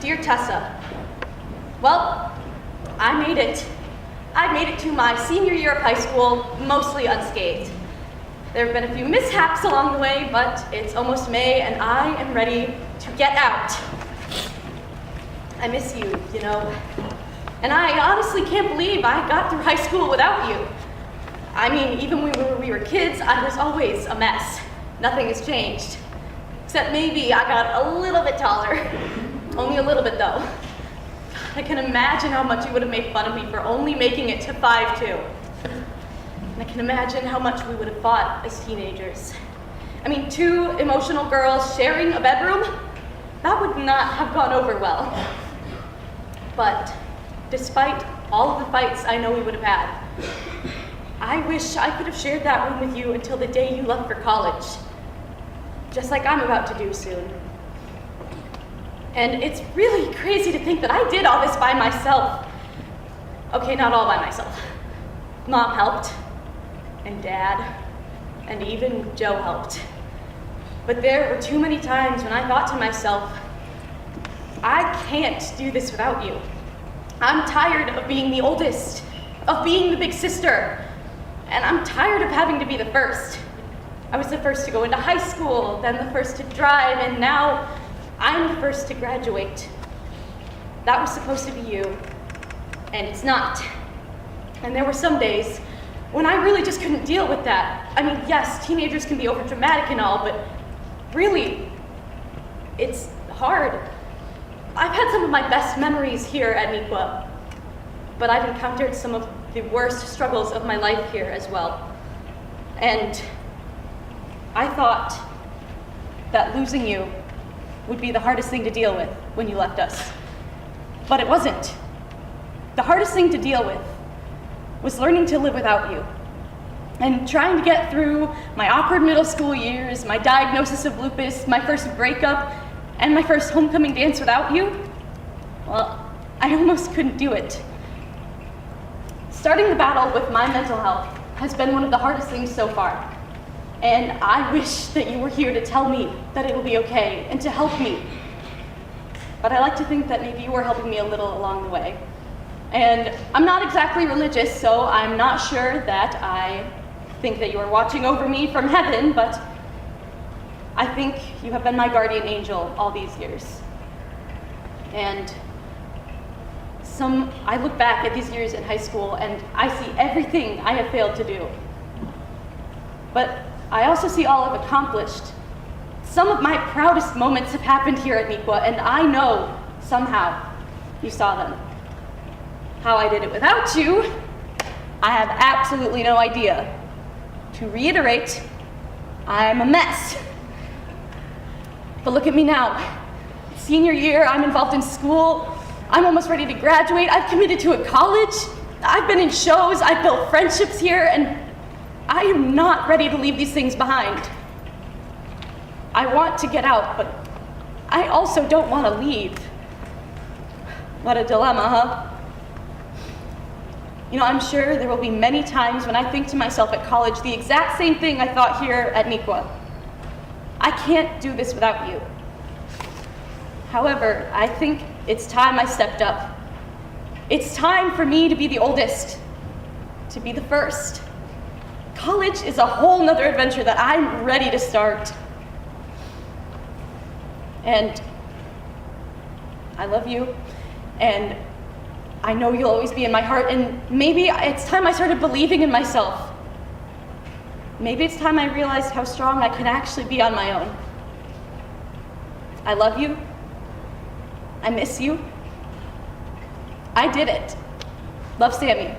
Dear Tessa, well, I made it. I made it to my senior year of high school, mostly unscathed. There have been a few mishaps along the way, but it's almost May and I am ready to get out. I miss you, you know. And I honestly can't believe I got through high school without you. I mean, even when we were kids, I was always a mess. Nothing has changed. Except maybe I got a little bit taller. Only a little bit though. I can imagine how much you would have made fun of me for only making it to 5'2". And I can imagine how much we would have fought as teenagers. I mean, two emotional girls sharing a bedroom? That would not have gone over well. But despite all of the fights I know we would have had, I wish I could have shared that room with you until the day you left for college. Just like I'm about to do soon. And it's really crazy to think that I did all this by myself. Okay, not all by myself. Mom helped, and Dad, and even Joe helped. But there were too many times when I thought to myself, I can't do this without you. I'm tired of being the oldest, of being the big sister, and I'm tired of having to be the first. I was the first to go into high school, then the first to drive, and now I'm the first to graduate. That was supposed to be you, and it's not. And there were some days when I really just couldn't deal with that. I mean, yes, teenagers can be overdramatic and all, but really, it's hard. I've had some of my best memories here at Niqua, but I've encountered some of the worst struggles of my life here as well. And I thought that losing you would be the hardest thing to deal with when you left us. But it wasn't. The hardest thing to deal with was learning to live without you and trying to get through my awkward middle school years, my diagnosis of lupus, my first breakup, and my first homecoming dance without you. Well, I almost couldn't do it. Starting the battle with my mental health has been one of the hardest things so far. And I wish that you were here to tell me that it will be okay and to help me. But I like to think that maybe you were helping me a little along the way. And I'm not exactly religious, so I'm not sure that I think that you are watching over me from heaven, but I think you have been my guardian angel all these years. And I look back at these years in high school and I see everything I have failed to do. But I also see all I've accomplished. Some of my proudest moments have happened here at Niqua, and I know somehow you saw them. How I did it without you, I have absolutely no idea. To reiterate, I'm a mess. But look at me now. Senior year, I'm involved in school. I'm almost ready to graduate. I've committed to a college. I've been in shows. I've built friendships here, and I am not ready to leave these things behind. I want to get out, but I also don't want to leave. What a dilemma, huh? You know, I'm sure there will be many times when I think to myself at college the exact same thing I thought here at Niqua. I can't do this without you. However, I think it's time I stepped up. It's time for me to be the oldest, to be the first. College is a whole nother adventure that I'm ready to start. And I love you, and I know you'll always be in my heart, and maybe it's time I started believing in myself. Maybe it's time I realized how strong I can actually be on my own. I love you. I miss you. I did it. Love, Sami.